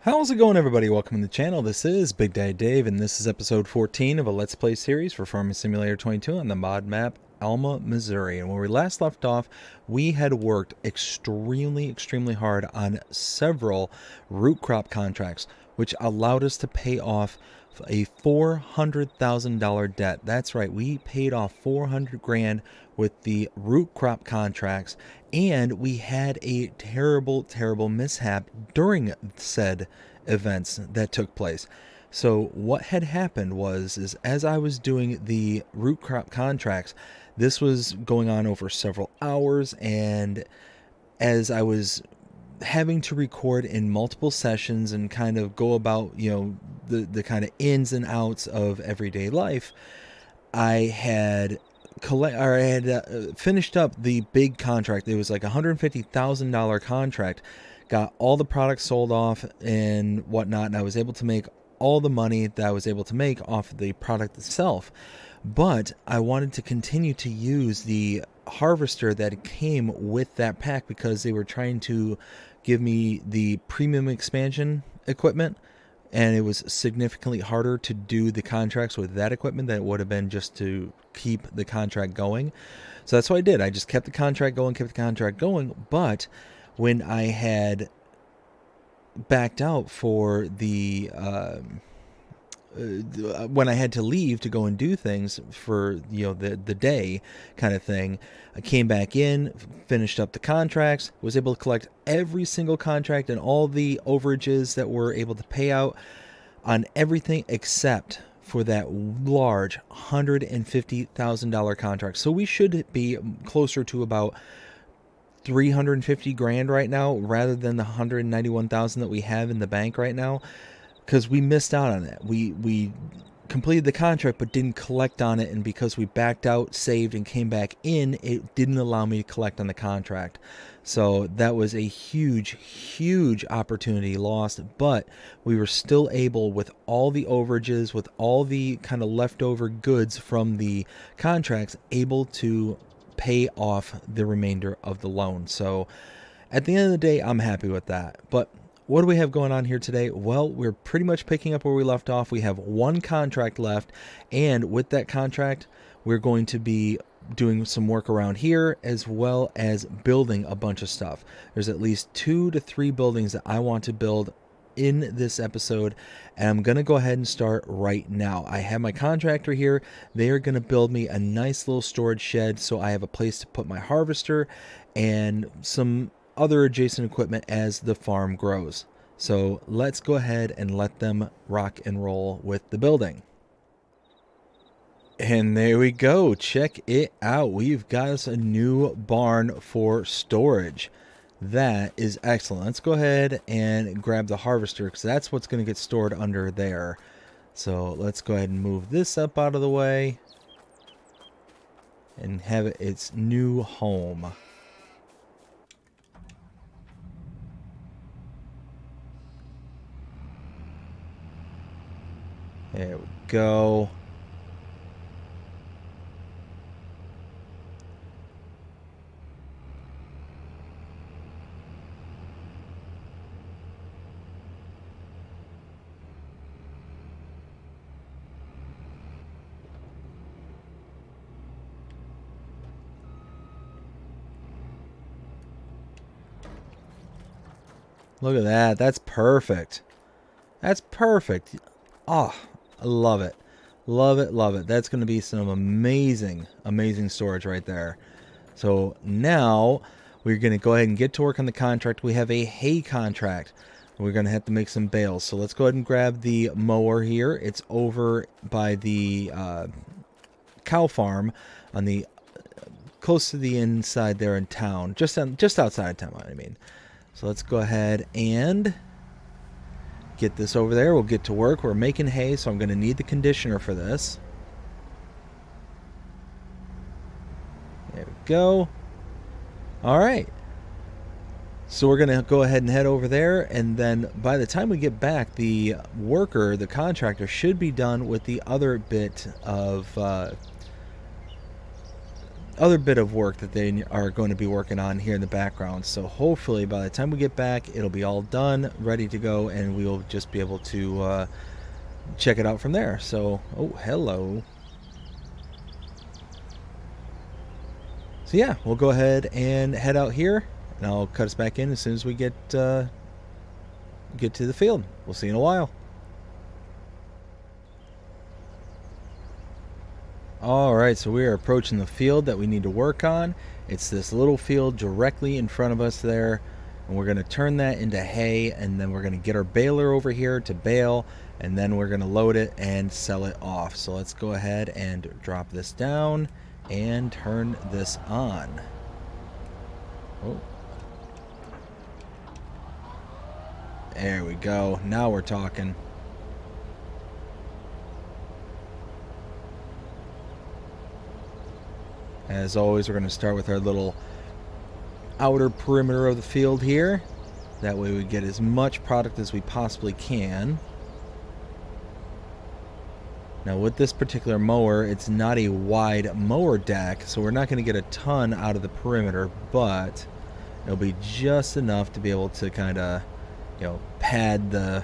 How's it going, everybody? Welcome to the channel. This is Big Daddy Dave, and this is episode 14 of a Let's Play series for Farming Simulator 22 on the mod map Alma, Missouri. And when we last left off, we had worked extremely hard on several root crop contracts, which allowed us to pay off a $400,000 debt. That's right, we paid off 400 grand with the root crop contracts, and we had a terrible mishap during said events that took place. So what had happened is as I was doing the root crop contracts, this was going on over several hours, and as I was having to record in multiple sessions and kind of go about, the kind of ins and outs of everyday life, I had finished up the big contract. It was like $150,000 contract, got all the products sold off and whatnot, and I was able to make all the money that I was able to make off of the product itself. But I wanted to continue to use the harvester that came with that pack because they were trying to give me the premium expansion equipment, and it was significantly harder to do the contracts with that equipment than it would have been just to keep the contract going. So that's what I did. I just kept the contract going, but when I had backed out for the when I had to leave to go and do things for the day kind of thing, I came back in, finished up the contracts, was able to collect every single contract and all the overages that were able to pay out on everything except for that large $150,000 contract. So we should be closer to about 350 grand right now rather than the 191,000 that we have in the bank right now, because we missed out on it. We completed the contract but didn't collect on it, and because we backed out, saved, and came back in, it didn't allow me to collect on the contract. So that was a huge opportunity lost, but we were still able, with all the overages, with all the kind of leftover goods from the contracts, able to pay off the remainder of the loan. So at the end of the day, I'm happy with that. But what do we have going on here today? Well, we're pretty much picking up where we left off. We have one contract left, and with that contract, we're going to be doing some work around here as well as building a bunch of stuff. There's at least 2 to 3 buildings that I want to build in this episode, and I'm going to go ahead and start right now. I have my contractor here. They are going to build me a nice little storage shed so I have a place to put my harvester and some other adjacent equipment as the farm grows. So let's go ahead and let them rock and roll with the building. And there we go. Check it out. We've got us a new barn for storage. That is excellent. Let's go ahead and grab the harvester because that's what's going to get stored under there. So let's go ahead and move this up out of the way and have it its new home. There we go. Look at that. That's perfect. That's perfect. Oh, I love it. Love it. That's going to be some amazing storage right there. So now we're going to go ahead and get to work on the contract. We have a hay contract. We're going to have to make some bales. So let's go ahead and grab the mower here. It's over by the cow farm on the close to the inside there in town. Just outside of town, I mean. So let's go ahead and get this over there. We'll get to work. We're making hay, so I'm going to need the conditioner for this. There we go. All right. So we're going to go ahead and head over there, and then by the time we get back, the worker, the contractor, should be done with the other bit of other bit of work that they are going to be working on here in the background. So hopefully by the time we get back, it'll be all done, ready to go, and we'll just be able to check it out from there. So, oh, hello. So yeah, we'll go ahead and head out here, and I'll cut us back in as soon as we get to the field. We'll see you in a while. Alright, so we are approaching the field that we need to work on. It's this little field directly in front of us there, and we're going to turn that into hay, and then we're going to get our baler over here to bale, and then we're going to load it and sell it off. So let's go ahead and drop this down and turn this on. Oh. There we go. Now we're talking. As always, we're going to start with our little outer perimeter of the field here. That way we get as much product as we possibly can. Now with this particular mower, it's not a wide mower deck, so we're not going to get a ton out of the perimeter, but it'll be just enough to be able to kind of, you know, pad the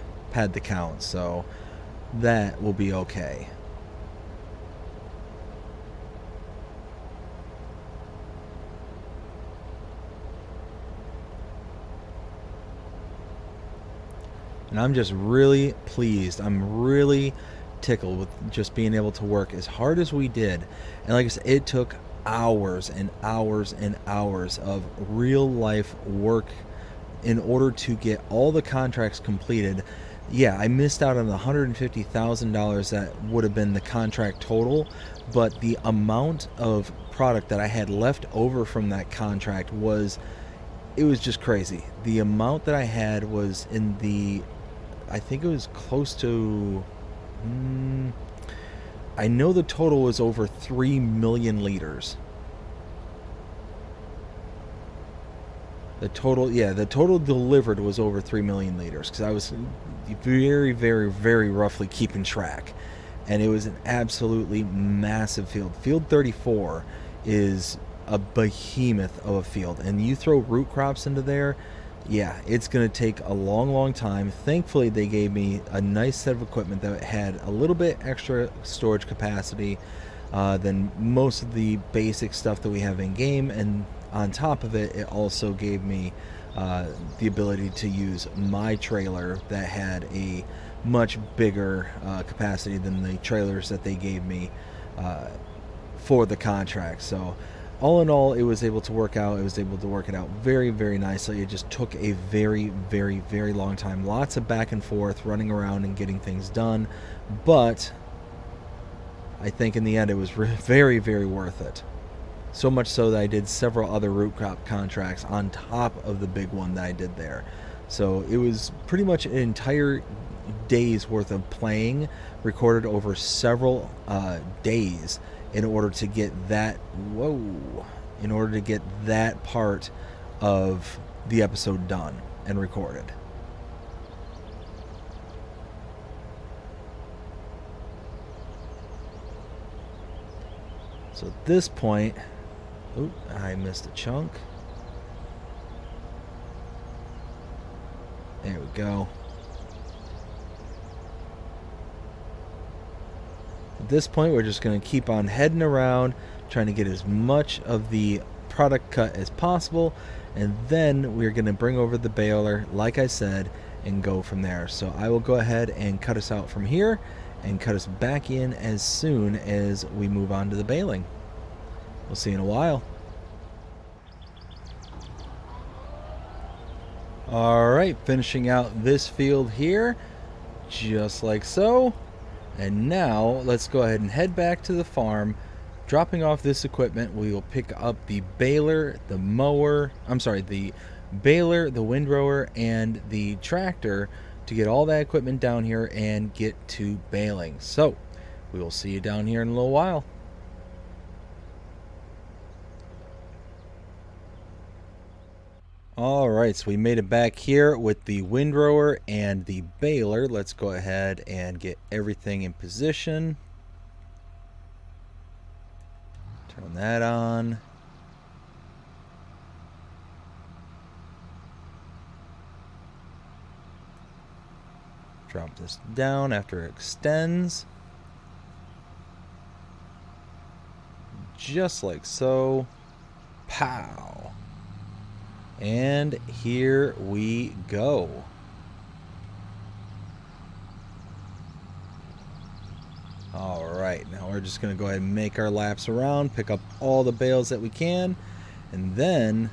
count. So that will be okay. And I'm just really pleased. I'm really tickled with just being able to work as hard as we did. And like I said, it took hours and hours and hours of real life work in order to get all the contracts completed. Yeah, I missed out on the $150,000 that would have been the contract total, but the amount of product that I had left over from that contract was just crazy. The amount that I had was in the, I think it was close to, I know the total was over 3 million liters. The total delivered was over 3 million liters, because I was very, very, very roughly keeping track. And it was an absolutely massive field. Field 34 is a behemoth of a field, and you throw root crops into there, yeah, it's going to take a long, long time. Thankfully, they gave me a nice set of equipment that had a little bit extra storage capacity than most of the basic stuff that we have in game, and on top of it, it also gave me the ability to use my trailer that had a much bigger capacity than the trailers that they gave me for the contract. So all in all, it was able to work out. It was able to work it out very, very nicely. It just took a very, very, very long time. Lots of back and forth, running around and getting things done. But I think in the end, it was very, very worth it. So much so that I did several other root crop contracts on top of the big one that I did there. So it was pretty much an entire day's worth of playing recorded over several days in order to get that part of the episode done and recorded. So at this point, I missed a chunk. There we go. At this point, we're just going to keep on heading around, trying to get as much of the product cut as possible, and then we're going to bring over the baler, like I said, and go from there. So I will go ahead and cut us out from here and cut us back in as soon as we move on to the baling. We'll see you in a while. Alright, finishing out this field here, just like so. And now let's go ahead and head back to the farm. Dropping off this equipment, we will pick up the baler, the baler, the windrower, and the tractor to get all that equipment down here and get to baling. So we will see you down here in a little while. Alright, so we made it back here with the windrower and the baler. Let's go ahead and get everything in position. Turn that on. Drop this down after it extends. Just like so. Pow. And here we go. Alright, now we're just going to go ahead and make our laps around, pick up all the bales that we can, and then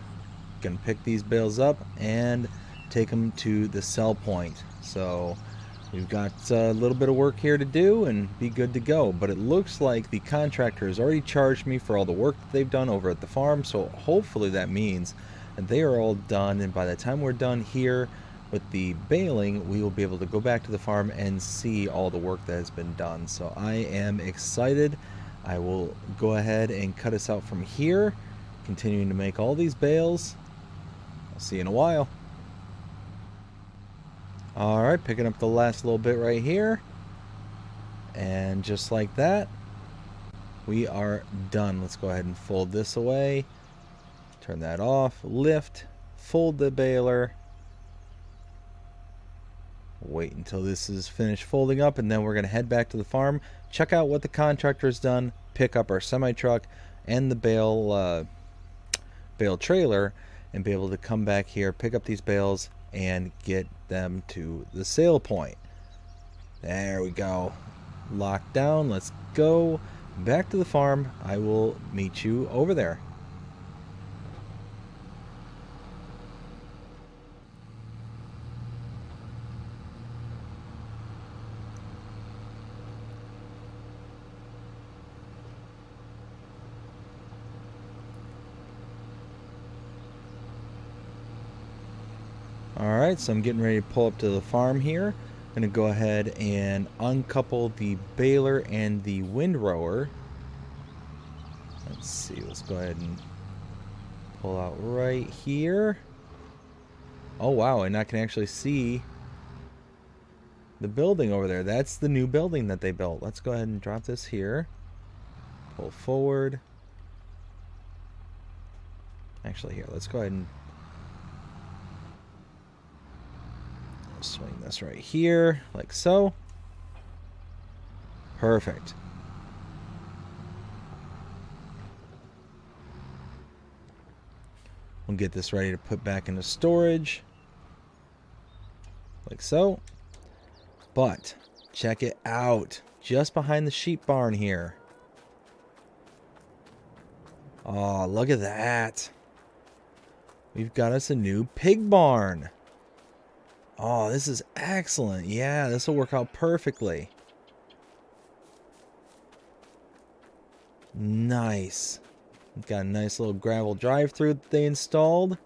going to pick these bales up and take them to the sell point. So we've got a little bit of work here to do and be good to go. But it looks like the contractor has already charged me for all the work that they've done over at the farm. So hopefully that means that they are all done. And by the time we're done here with the baling, we will be able to go back to the farm and see all the work that has been done. So I am excited. I will go ahead and cut us out from here, continuing to make all these bales. I'll see you in a while. Alright, picking up the last little bit right here. And just like that, we are done. Let's go ahead and fold this away. Turn that off. Lift. Fold the baler. Wait until this is finished folding up, and then we're going to head back to the farm, check out what the contractor's done, pick up our semi-truck and the bale trailer, and be able to come back here, pick up these bales, and get them to the sale point. There we go. Locked down. Let's go back to the farm. I will meet you over there. Alright, so I'm getting ready to pull up to the farm here. I'm going to go ahead and uncouple the baler and the windrower. Let's see, let's go ahead and pull out right here. Oh wow, and I can actually see the building over there. That's the new building that they built. Let's go ahead and drop this here. Pull forward. Actually, here, let's go ahead and swing this right here, like so. Perfect. We'll get this ready to put back into storage, like so. But check it out, just behind the sheep barn here. Oh, look at that. We've got us a new pig barn. Oh, this is excellent. Yeah, this will work out perfectly. Nice. Got a nice little gravel drive-through that they installed.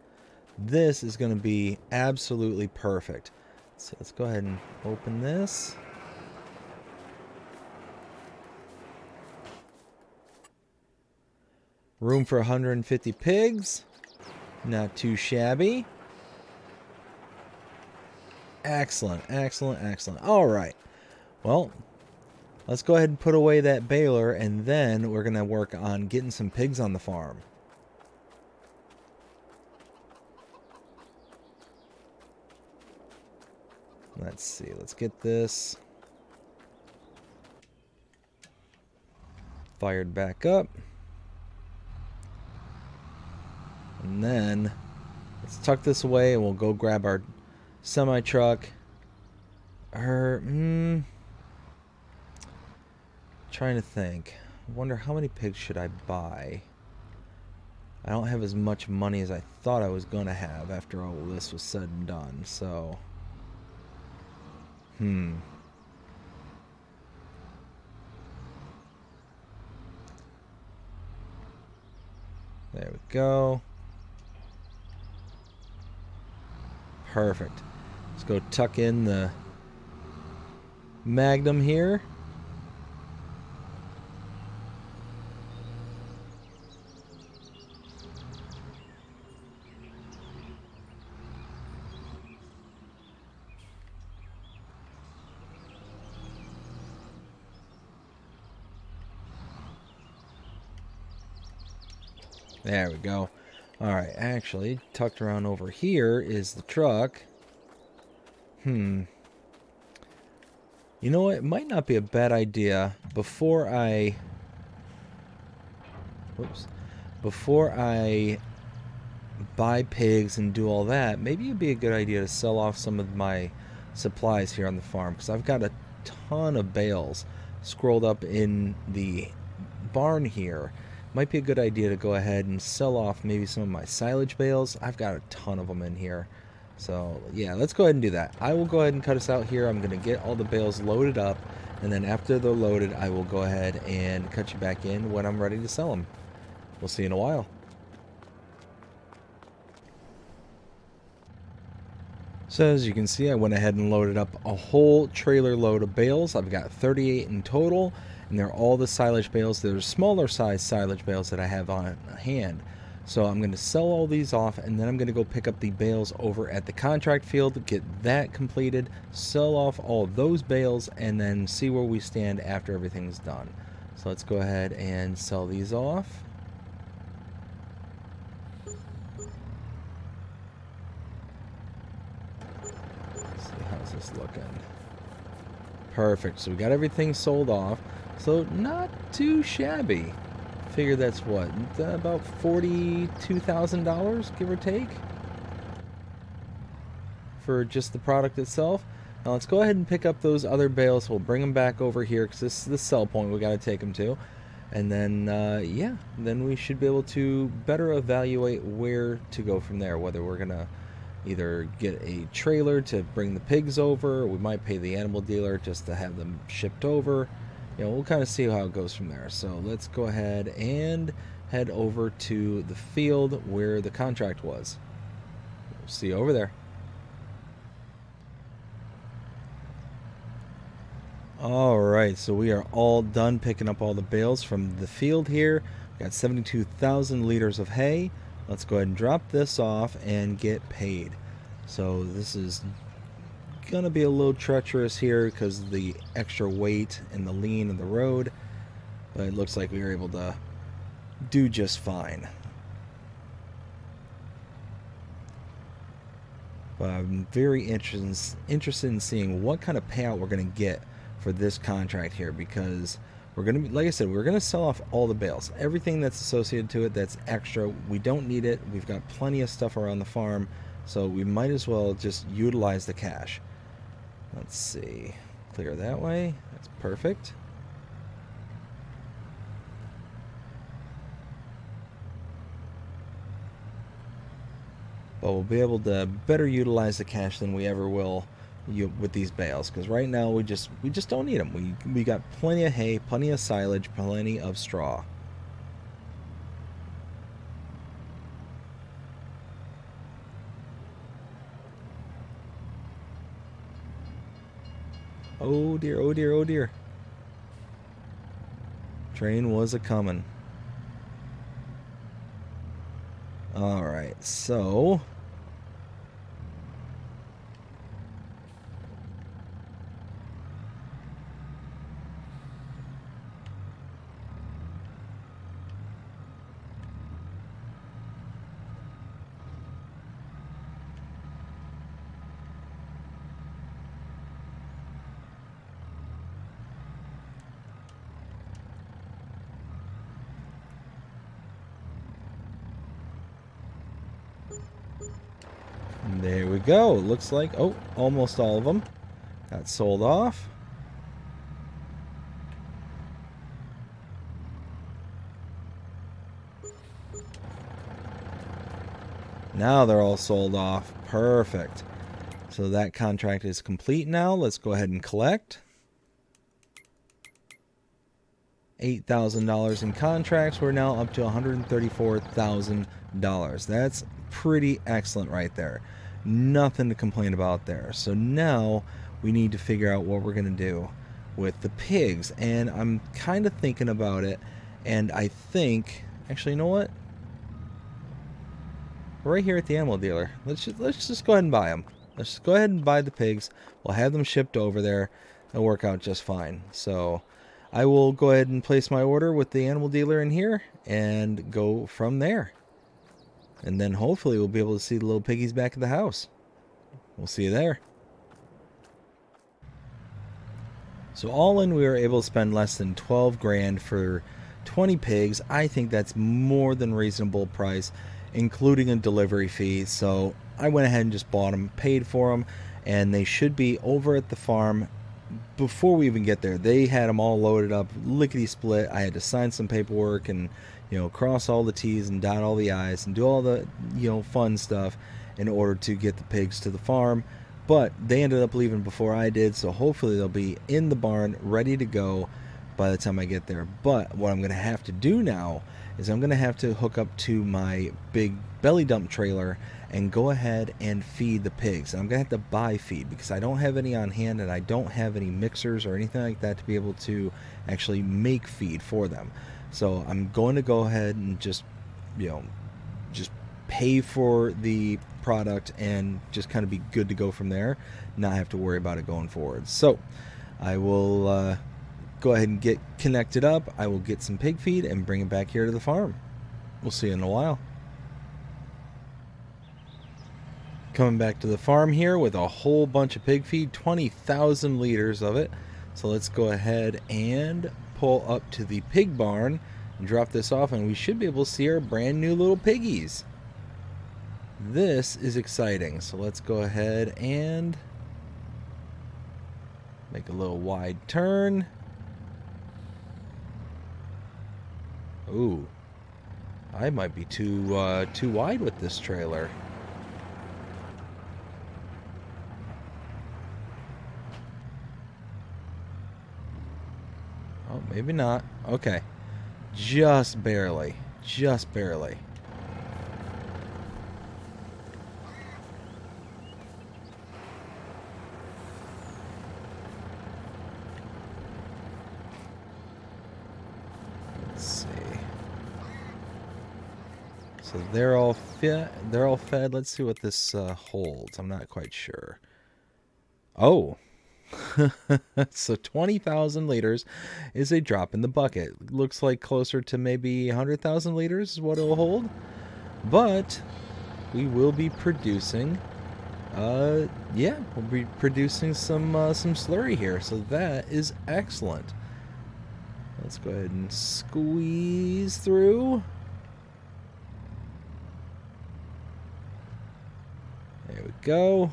This is going to be absolutely perfect. So let's go ahead and open this. Room for 150 pigs. Not too shabby. Excellent, excellent, excellent. All right. Well, let's go ahead and put away that baler, and then we're going to work on getting some pigs on the farm. Let's see. Let's get this fired back up. And then let's tuck this away, and we'll go grab our semi-truck. Trying to think. I wonder how many pigs should I buy? I don't have as much money as I thought I was going to have after all this was said and done, so... There we go. Perfect. Let's go tuck in the Magnum here. There we go. All right, actually, tucked around over here is the truck. You know what? It might not be a bad idea before I... Whoops. Before I buy pigs and do all that, maybe it'd be a good idea to sell off some of my supplies here on the farm, because I've got a ton of bales scrolled up in the barn here. Might be a good idea to go ahead and sell off maybe some of my silage bales. I've got a ton of them in here. So yeah, let's go ahead and do that. I will go ahead and cut us out here. I'm going to get all the bales loaded up, and then after they're loaded, I will go ahead and cut you back in when I'm ready to sell them. We'll see you in a while. So as you can see, I went ahead and loaded up a whole trailer load of bales. I've got 38 in total, and they're all the silage bales. They're smaller size silage bales that I have on hand. So I'm going to sell all these off, and then I'm going to go pick up the bales over at the contract field, get that completed, sell off all those bales, and then see where we stand after everything's done. So let's go ahead and sell these off. How's this looking? Perfect. So we got everything sold off. So not too shabby. Figure that's what? About $42,000, give or take, for just the product itself. Now let's go ahead and pick up those other bales. We'll bring them back over here because this is the sell point we got to take them to. And then, yeah, then we should be able to better evaluate where to go from there. Whether we're going to either get a trailer to bring the pigs over, or we might pay the animal dealer just to have them shipped over. You know, we'll kind of see how it goes from there. So let's go ahead and head over to the field where the contract was. We'll see you over there. Alright, so we are all done picking up all the bales from the field here. We've got 72,000 liters of hay. Let's go ahead and drop this off and get paid. So this is going to be a little treacherous here because of the extra weight and the lean of the road. But it looks like we were able to do just fine. But I'm very interested in seeing what kind of payout we're going to get for this contract here, because we're going to be, like I said, we're going to sell off all the bales. Everything that's associated to it that's extra, we don't need it. We've got plenty of stuff around the farm, so we might as well just utilize the cash. Let's see. Clear that way. That's perfect. But we'll be able to better utilize the cash than we ever will with these bales, because right now we just don't need them. We got plenty of hay, plenty of silage, plenty of straw. Oh dear, oh dear, oh dear. Train was a coming. Alright, so there we go. It looks like, oh, almost all of them got sold off. Now they're all sold off. Perfect. So that contract is complete now. Let's go ahead and collect. $8,000 in contracts. We're now up to $134,000. That's pretty excellent right there. Nothing to complain about there. So now we need to figure out what we're going to do with the pigs. And I'm kind of thinking about it. And I think, actually, you know what? Right here at the animal dealer. Let's just go ahead and buy them. Let's just go ahead and buy the pigs. We'll have them shipped over there. They'll work out just fine. So I will go ahead and place my order with the animal dealer in here and go from there. And then hopefully we'll be able to see the little piggies back at the house. We'll see you there. So all in, we were able to spend less than 12 grand for 20 pigs. I think that's more than reasonable price, including a delivery fee. So I went ahead and just bought them, paid for them, and they should be over at the farm before we even get there. They had them all loaded up, lickety split. I had to sign some paperwork and, cross all the T's and dot all the I's and do all the, fun stuff in order to get the pigs to the farm. But they ended up leaving before I did, so hopefully they'll be in the barn ready to go by the time I get there. But what I'm going to have to do now is I'm going to have to hook up to my big belly dump trailer and go ahead and feed the pigs. I'm going to have to buy feed because I don't have any on hand and I don't have any mixers or anything like that to be able to actually make feed for them. So I'm going to go ahead and just pay for the product and just kind of be good to go from there, not have to worry about it going forward. So I will go ahead and get connected up. I will get some pig feed and bring it back here to the farm. We'll see you in a while. Coming back to the farm here with a whole bunch of pig feed, 20,000 liters of it. So let's go ahead and pull up to the pig barn and drop this off, and we should be able to see our brand new little piggies. This is exciting. So let's go ahead and make a little wide turn. Ooh, I might be too wide with this trailer. Oh, maybe not. Okay, just barely, just barely. So they're all fed. Let's see what this holds. I'm not quite sure. Oh, so 20,000 liters is a drop in the bucket. Looks like closer to maybe 100,000 liters is what it'll hold. But we will be producing, we'll be producing some slurry here. So that is excellent. Let's go ahead and squeeze through. There we go.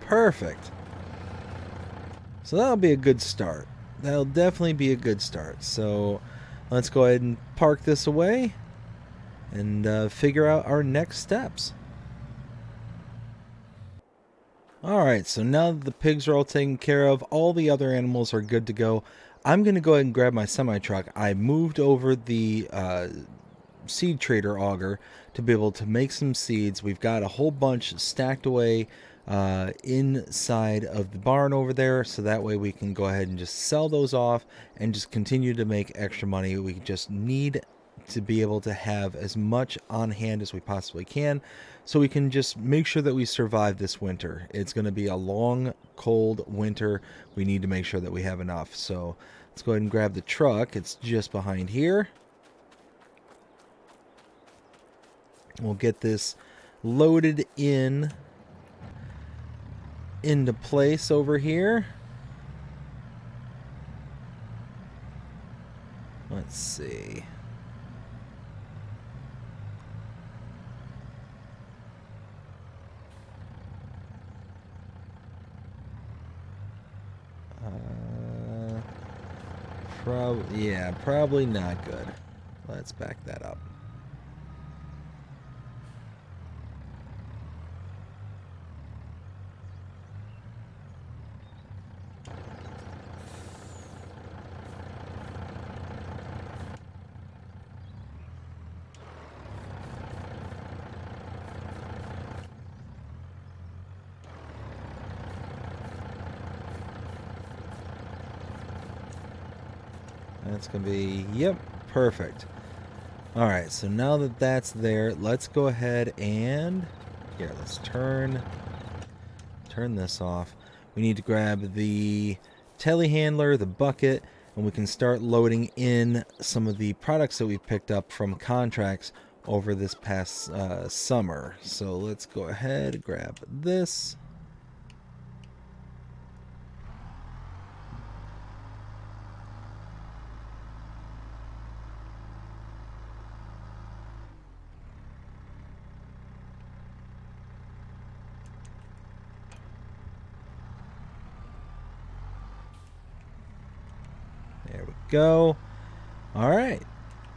Perfect. So that'll be a good start. That'll definitely be a good start. So let's go ahead and park this away and figure out our next steps. Alright, so now that the pigs are all taken care of, all the other animals are good to go. I'm going to go ahead and grab my semi-truck. I moved over the seed trader auger to be able to make some seeds. We've got a whole bunch stacked away inside of the barn over there, so that way we can go ahead and just sell those off and just continue to make extra money. We just need to be able to have as much on hand as we possibly can so we can just make sure that we survive this winter. It's going to be a long, cold winter. We need to make sure that we have enough. So let's go ahead and grab the truck. It's just behind here. We'll get this loaded into place over here. Let's see. Probably not good. Let's back that up. That's going to be, yep, perfect. All right, so now that that's there, let's go ahead and, here, let's turn turn this off. We need to grab the telehandler, the bucket, and we can start loading in some of the products that we picked up from contracts over this past summer. So let's go ahead and grab this. There we go. All right.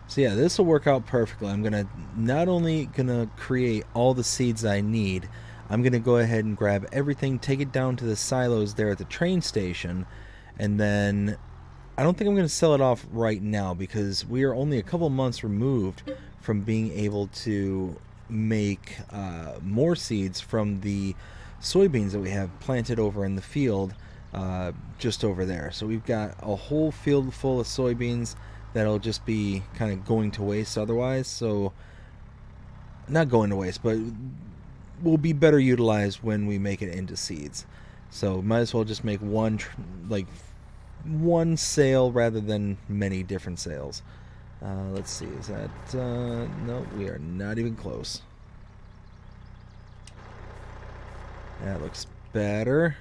So yeah, this will work out perfectly. I'm gonna not only gonna create all the seeds I need, I'm gonna go ahead and grab everything, take it down to the silos there at the train station, and then I don't think I'm gonna sell it off right now because we are only a couple months removed from being able to make more seeds from the soybeans that we have planted over in the field just over there. So we've got a whole field full of soybeans that'll just be kind of going to waste otherwise. So not going to waste, but will be better utilized when we make it into seeds. So might as well just make one sale rather than many different sales. Let's see, is that no, we are not even close. That looks better.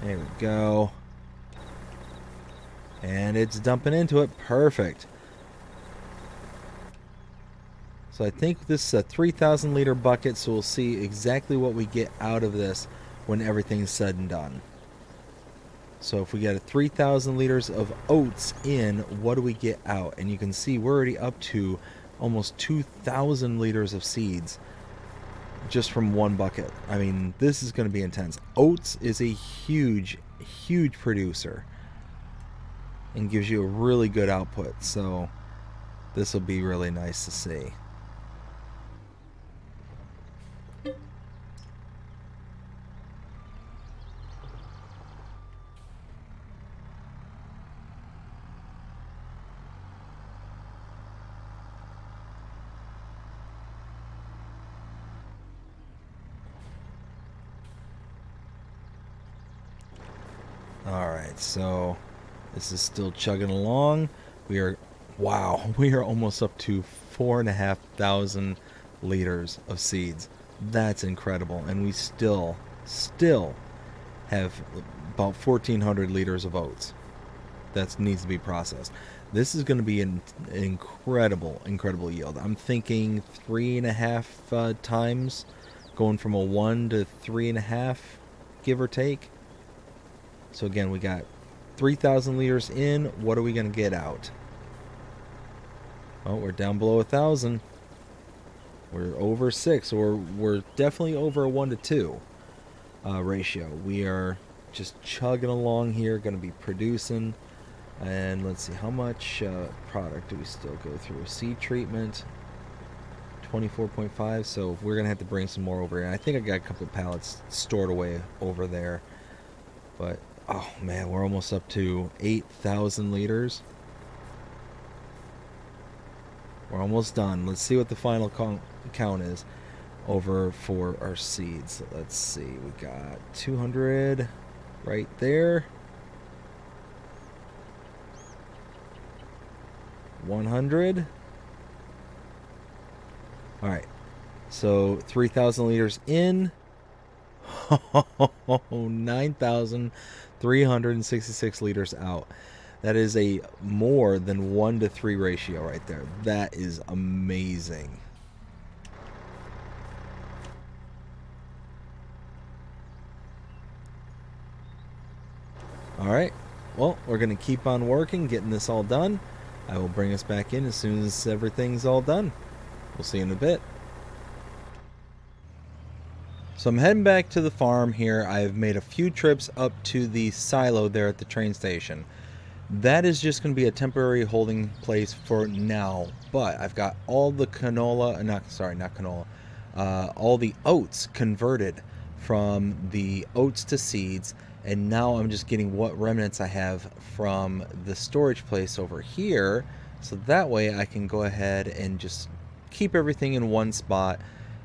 There we go. And it's dumping into it. Perfect. So I think this is a 3,000 liter bucket, so we'll see exactly what we get out of this when everything's said and done. So if we get a 3,000 liters of oats in, what do we get out? And you can see we're already up to almost 2,000 liters of seeds just from one bucket. I mean, this is going to be intense. Oats is a huge, huge producer and gives you a really good output. So this will be really nice to see. Alright, so this is still chugging along. We are almost up to 4,500 liters of seeds. That's incredible. And we still have about 1,400 liters of oats that needs to be processed. This is going to be an incredible yield. I'm thinking 3.5 times, going from a 1 to 3.5, give or take. So again, we got 3,000 liters in. What are we going to get out? Oh, we're down below 1,000. We're over 6, or we're definitely over a 1 to 2 ratio. We are just chugging along here, going to be producing. And let's see, how much product do we still go through? Seed treatment, 24.5. So we're going to have to bring some more over here. I think I got a couple of pallets stored away over there. But oh man, we're almost up to 8,000 liters. We're almost done. Let's see what the final count is over for our seeds. Let's see, we got 200 right there. 100. All right, so 3,000 liters in. 9,366 liters out. That is a more than 1 to 3 ratio right there. That is amazing. All right, well, we're going to keep on working, getting this all done. I will bring us back in as soon as everything's all done. We'll see you in a bit. So I'm heading back to the farm here. I've made a few trips up to the silo there at the train station. That is just going to be a temporary holding place for now. But I've got all the all the oats converted from the oats to seeds. And now I'm just getting what remnants I have from the storage place over here. So that way I can go ahead and just keep everything in one spot.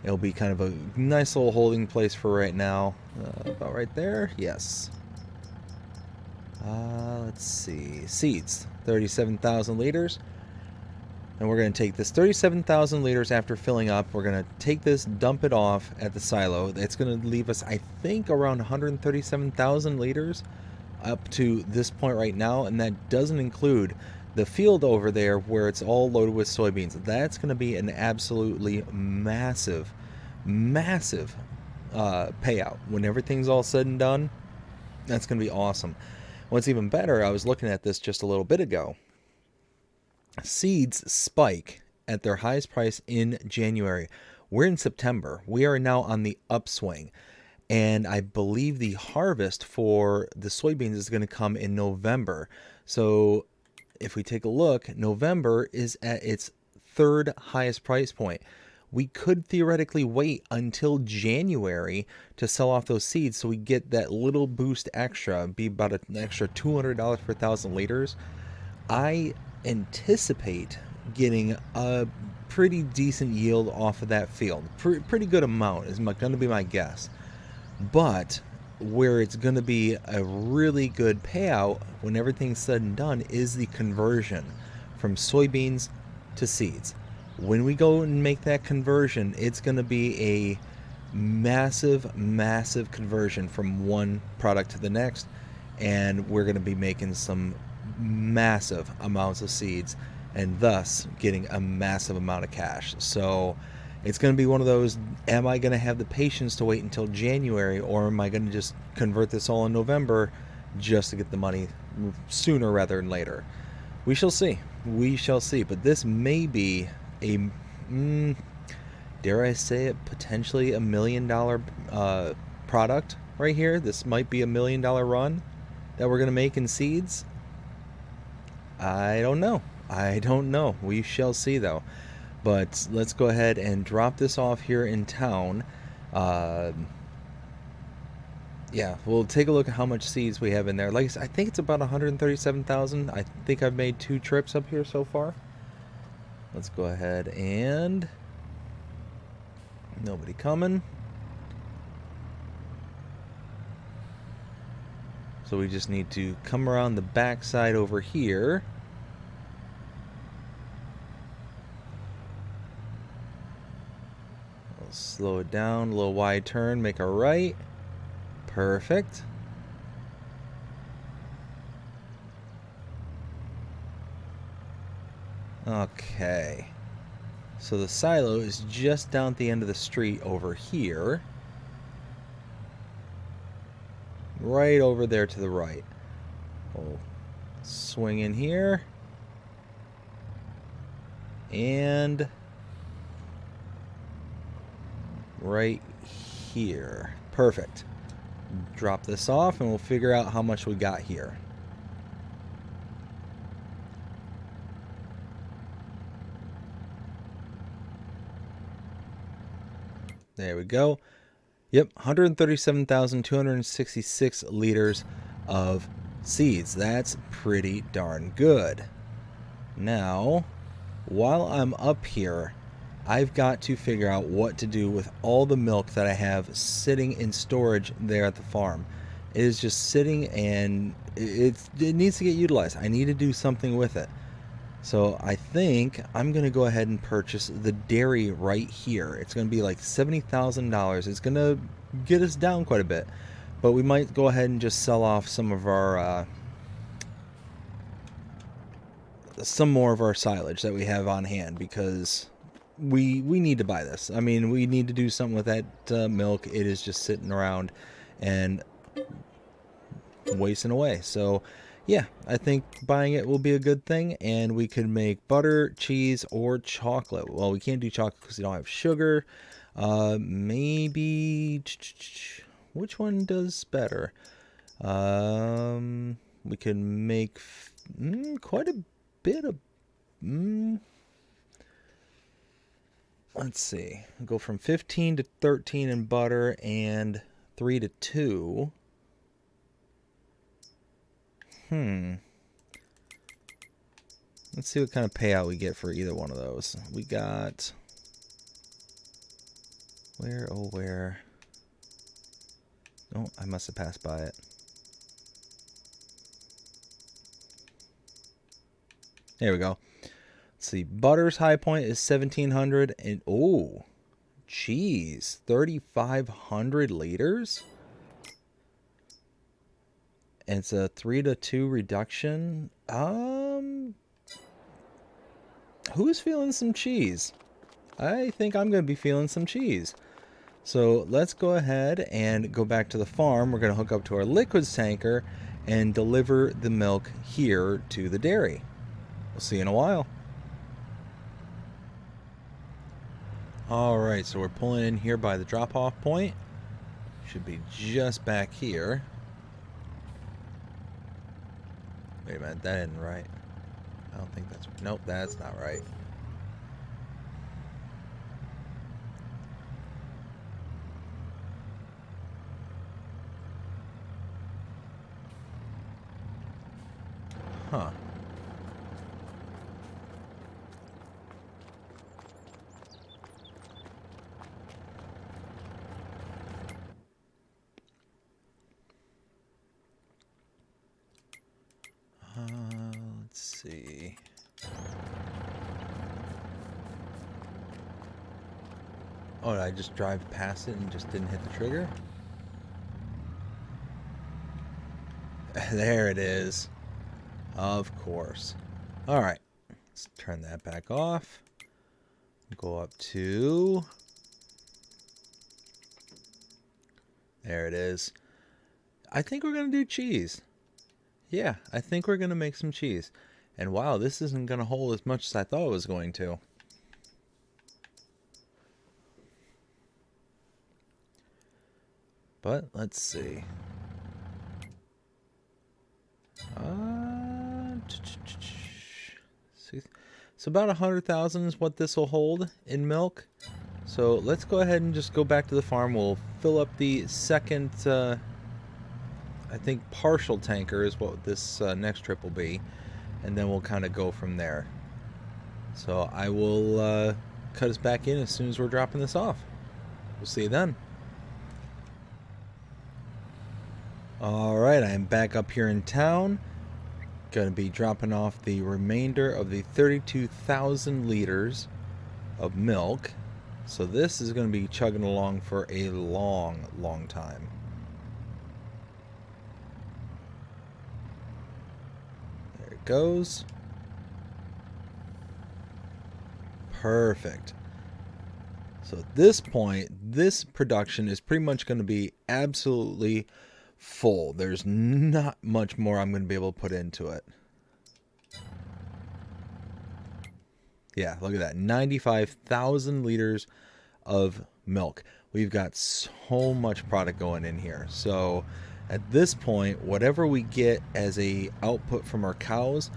It'll be kind of a nice little holding place for right now. About right there. Yes. Let's see. Seeds. 37,000 liters. And we're going to take this 37,000 liters after filling up. We're going to take this, dump it off at the silo. It's going to leave us, I think, around 137,000 liters up to this point right now. And that doesn't include the field over there where it's all loaded with soybeans. That's going to be an absolutely massive, massive payout. When everything's all said and done, that's going to be awesome. What's even better, I was looking at this just a little bit ago. Seeds spike at their highest price in January. We're in September. We are now on the upswing. And I believe the harvest for the soybeans is going to come in November. So if we take a look, November is at its third highest price point. We could theoretically wait until January to sell off those seeds so we get that little boost extra, be about an extra $200 per 1,000 liters. I anticipate getting a pretty decent yield off of that field. Pretty good amount is going to be my guess. But where it's going to be a really good payout when everything's said and done is the conversion from soybeans to seeds. When we go and make that conversion, it's going to be a massive, massive conversion from one product to the next. And we're going to be making some massive amounts of seeds and thus getting a massive amount of cash. So it's going to be one of those, am I going to have the patience to wait until January, or am I going to just convert this all in November just to get the money sooner rather than later? We shall see. We shall see. But this may be a, dare I say it, potentially $1 million product right here. This might be $1 million run that we're going to make in seeds. I don't know. We shall see, though. But let's go ahead and drop this off here in town. Yeah, we'll take a look at how much seeds we have in there. Like I said, I think it's about 137,000. I think I've made 2 trips up here so far. Let's go ahead and... Nobody coming. So we just need to come around the back side over here. We'll slow it down, a little wide turn, make a right. Perfect. Okay. So the silo is just down at the end of the street over here. Right over there to the right. We'll swing in here. And right here. Perfect. Drop this off and we'll figure out how much we got here. There we go. Yep, 137,266 liters of seeds. That's pretty darn good. Now, while I'm up here, I've got to figure out what to do with all the milk that I have sitting in storage there at the farm. It is just sitting and it needs to get utilized. I need to do something with it. So I think I'm going to go ahead and purchase the dairy right here. It's going to be like $70,000. It's going to get us down quite a bit. But we might go ahead and just sell off some of our... some more of our silage that we have on hand, because we need to buy this. I mean, we need to do something with that milk. It is just sitting around and wasting away. So yeah, I think buying it will be a good thing, and we could make butter, cheese, or chocolate. Well, we can't do chocolate because we don't have sugar. Maybe which one does better? We can make quite a bit of let's see, go from 15 to 13 in butter and 3 to 2. Let's see what kind of payout we get for either one of those. We got... Where, oh where? Oh, I must have passed by it. There we go. Let's see. Butter's high point is 1,700. And, oh, cheese. 3,500 liters? And it's a 3-to-2 reduction. Who's feeling some cheese? I think I'm going to be feeling some cheese. So let's go ahead and go back to the farm. We're going to hook up to our liquids tanker and deliver the milk here to the dairy. We'll see you in a while. Alright, so we're pulling in here by the drop-off point. Should be just back here. Wait a minute, that isn't right. I don't think that's... Nope, that's not right. Huh. Let's see. Oh, did I just drive past it and just didn't hit the trigger? There it is. Of course. Alright. Let's turn that back off. Go up to... There it is. I think we're going to do cheese. Yeah, I think we're going to make some cheese. And wow, this isn't going to hold as much as I thought it was going to. But let's see. So about 100,000 is what this will hold in milk. So let's go ahead and just go back to the farm. We'll fill up the second, I think partial tanker is what this next trip will be. And then we'll kind of go from there. So I will cut us back in as soon as we're dropping this off. We'll see you then. Alright, I am back up here in town. Going to be dropping off the remainder of the 32,000 liters of milk. So this is going to be chugging along for a long time. There it goes. Perfect. So at this point, this production is pretty much going to be absolutely full. There's not much more I'm going to be able to put into it. Yeah, look at that. 95,000 liters of milk. We've got so much product going in here. So at this point, whatever we get as a output from our cows,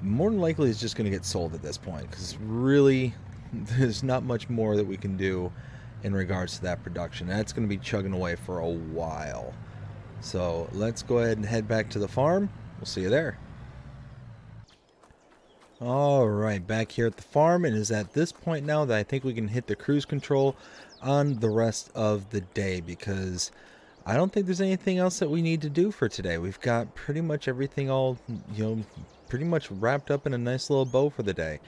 more than likely is just going to get sold at this point, because really there's not much more that we can do in regards to that production. That's going to be chugging away for a while. So let's go ahead and head back to the farm. We'll see you there. Alright, back here at the farm, and it is at this point now that I think we can hit the cruise control on the rest of the day, because I don't think there's anything else that we need to do for today. We've got pretty much everything all, pretty much wrapped up in a nice little bow for the day.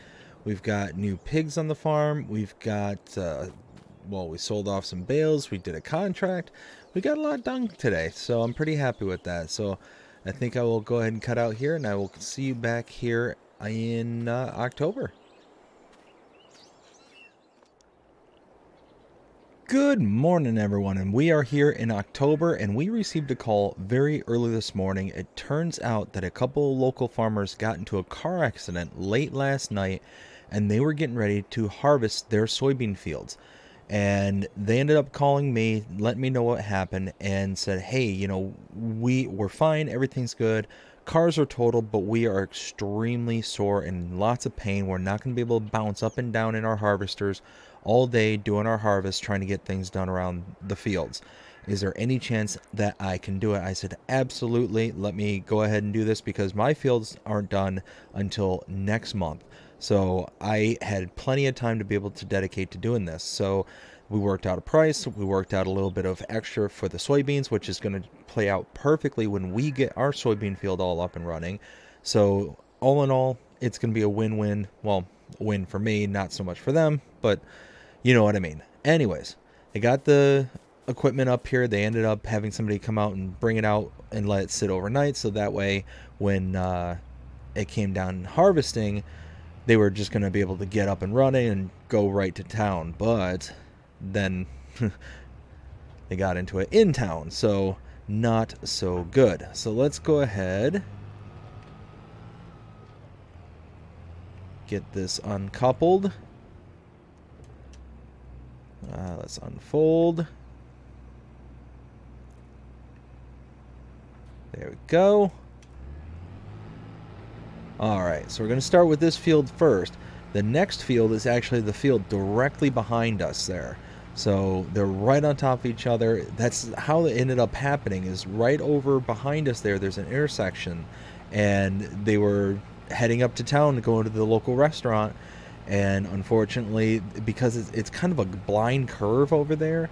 We've got new pigs on the farm. We've got, well, we sold off some bales. We did a contract. We got a lot done today, so I'm pretty happy with that. So I think I will go ahead and cut out here, and I will see you back here in October. Good morning, everyone, and we are here in October, and we received a call very early this morning. It turns out that a couple of local farmers got into a car accident late last night, and they were getting ready to harvest their soybean fields. And they ended up calling me, let me know what happened, and said, hey, we're fine, everything's good. Cars are totaled, but we are extremely sore and in lots of pain. We're not going to be able to bounce up and down in our harvesters all day doing our harvest, trying to get things done around the fields. is there any chance that I can do it? I said, absolutely. Let me go ahead and do this because my fields aren't done until next month. So I had plenty of time to be able to dedicate to doing this. So we worked out a price. We worked out a little bit of extra for the soybeans, which is going to play out perfectly when we get our soybean field all up and running. So all in all, it's going to be a win-win. Well, win for me, not so much for them, but you know what I mean. Anyways, they got the equipment up here. They ended up having somebody come out and bring it out and let it sit overnight, so that way when it came down harvesting, they were just going to be able to get up and running and go right to town. But then they got into it in town, so not so good. So let's go ahead, get this uncoupled. Let's unfold. There we go. Alright, so we're going to start with this field first. The next field is actually the field directly behind us there. So they're right on top of each other. That's how it ended up happening, is right over behind us there, there's an intersection. And they were heading up to town to go to the local restaurant. And unfortunately, because it's kind of a blind curve over there,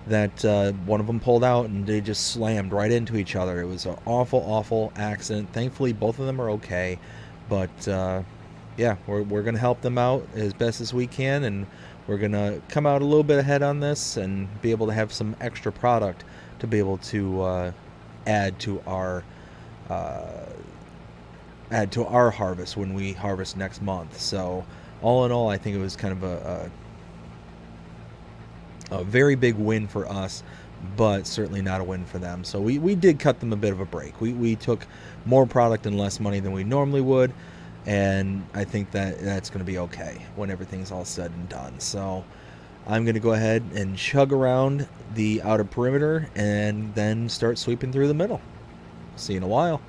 that one of them pulled out and they just slammed right into each other. It was an awful, awful accident. Thankfully, both of them are okay. But yeah, we're going to help them out as best as we can, and we're going to come out a little bit ahead on this and be able to have some extra product to be able to add to our harvest when we harvest next month. So all in all, I think it was kind of a very big win for us, but certainly not a win for them. So we did cut them a bit of a break. We took more product and less money than we normally would, and I think that that's going to be okay when everything's all said and done. So I'm going to go ahead and chug around the outer perimeter and then start sweeping through the middle. See you in a while.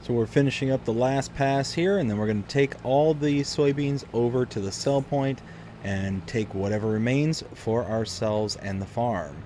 So we're finishing up the last pass here, and then we're going to take all the soybeans over to the sell point and take whatever remains for ourselves and the farm.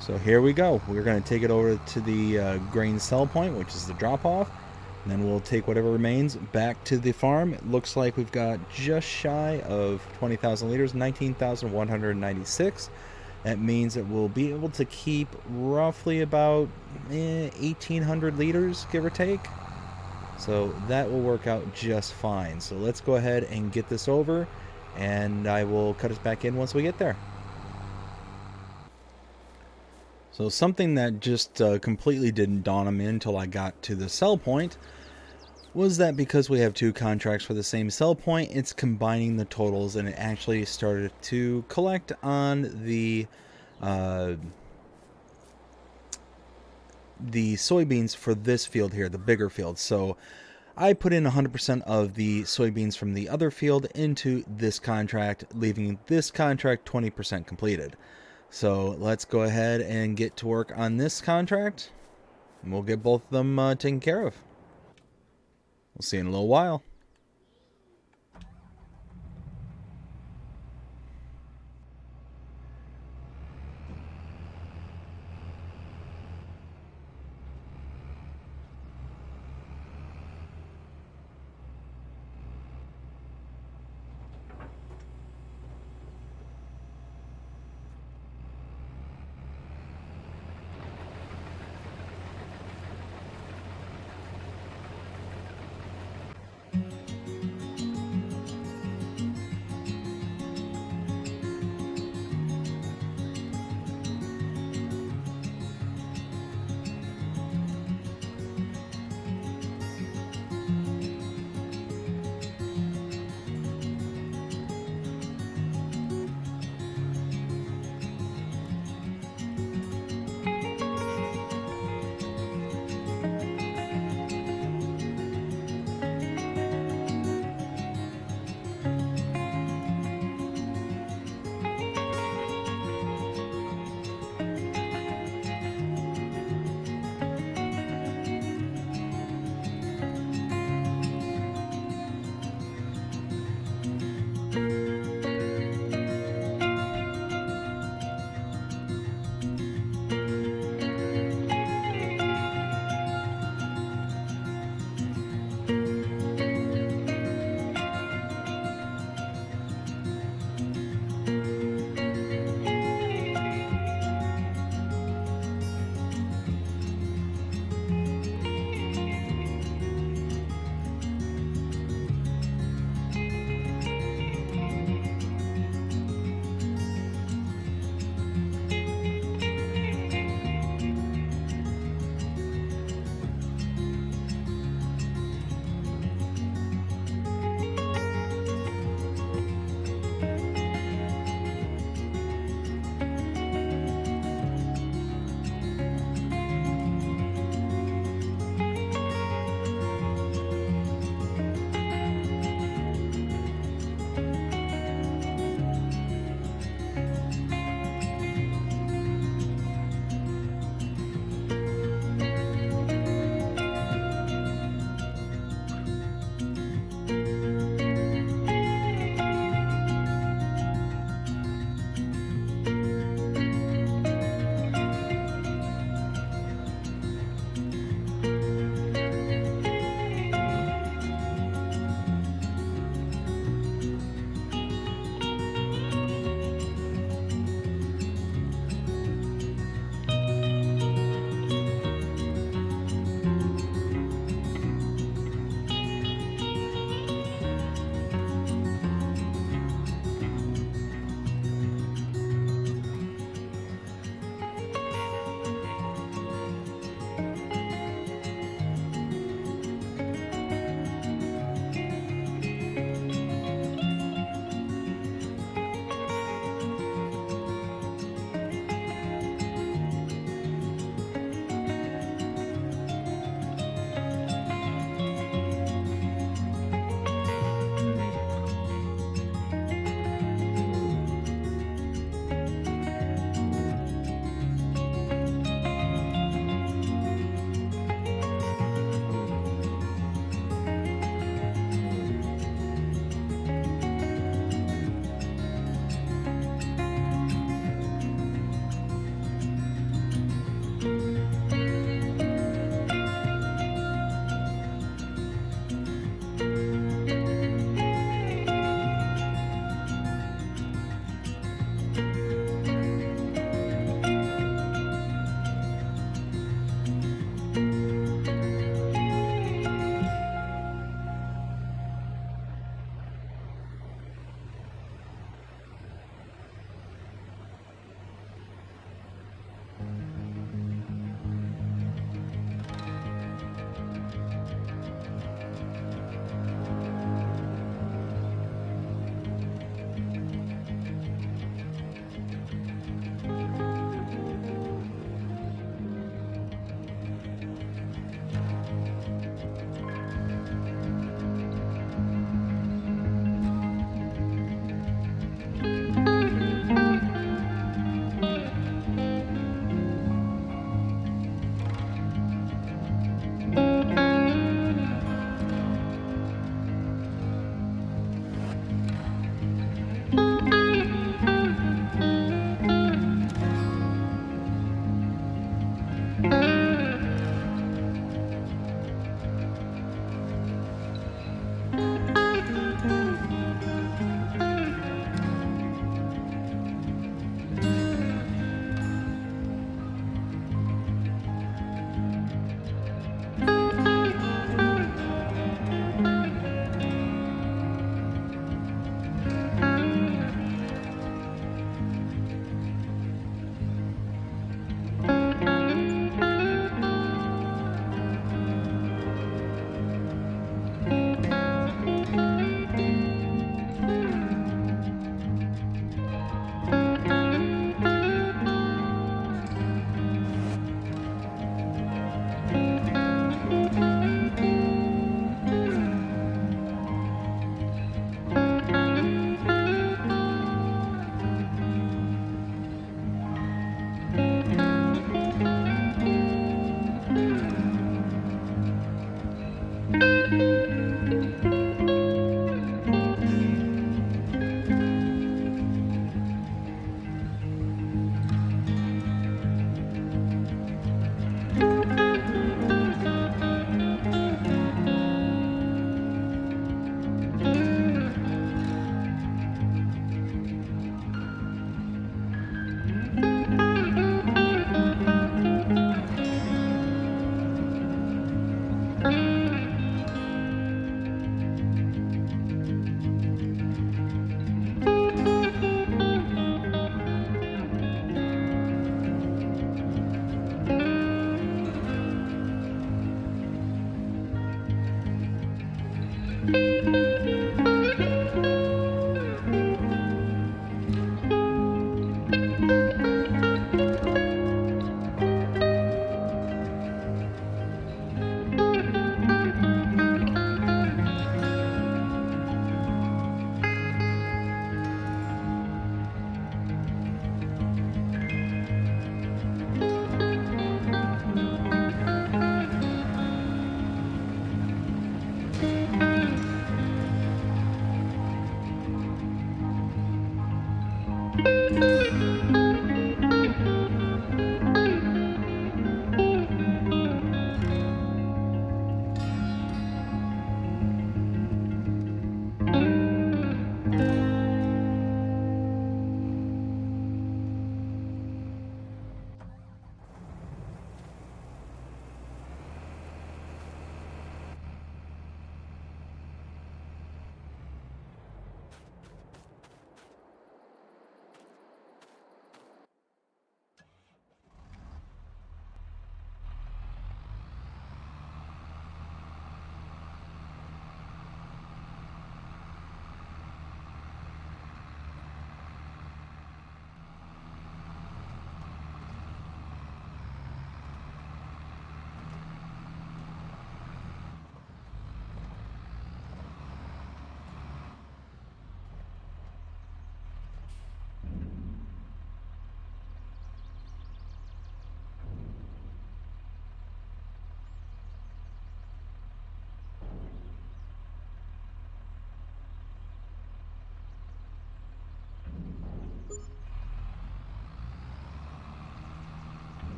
So here we go. We're going to take it over to the grain sell point, which is the drop off. And then we'll take whatever remains back to the farm. It looks like we've got just shy of 20,000 liters, 19,196. That means that we'll be able to keep roughly about 1,800 liters, give or take. So that will work out just fine. So let's go ahead and get this over, and I will cut us back in once we get there. So something that just completely didn't dawn on me until I got to the sell point was that because we have two contracts for the same sell point, it's combining the totals, and it actually started to collect on the soybeans for this field here, the bigger field. So I put in 100% of the soybeans from the other field into this contract, leaving this contract 20% completed. So let's go ahead and get to work on this contract, and we'll get both of them taken care of. We'll see you in a little while.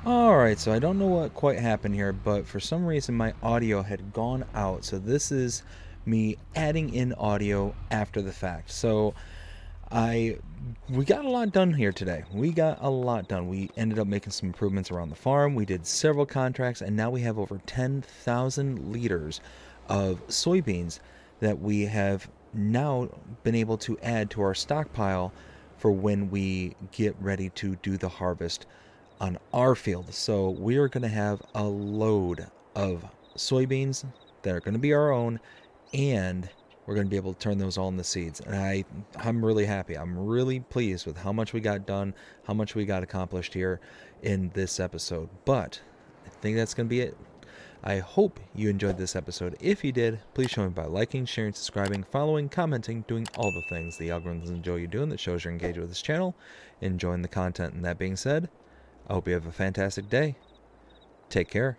Alright, so I don't know what quite happened here, but for some reason my audio had gone out. So this is me adding in audio after the fact. So We got a lot done here today. We got a lot done. We ended up making some improvements around the farm. We did several contracts, and now we have over 10,000 liters of soybeans that we have now been able to add to our stockpile for when we get ready to do the harvest on our field. So we are going to have a load of soybeans that are going to be our own, and we're going to be able to turn those all into seeds. And I'm really happy. I'm really pleased with how much we got done, how much we got accomplished here in this episode. But I think that's going to be it. I hope you enjoyed this episode. If you did, please show me by liking, sharing, subscribing, following, commenting, doing all the things the algorithms enjoy you doing that shows you're engaged with this channel, enjoying the content. And that being said, I hope you have a fantastic day. Take care.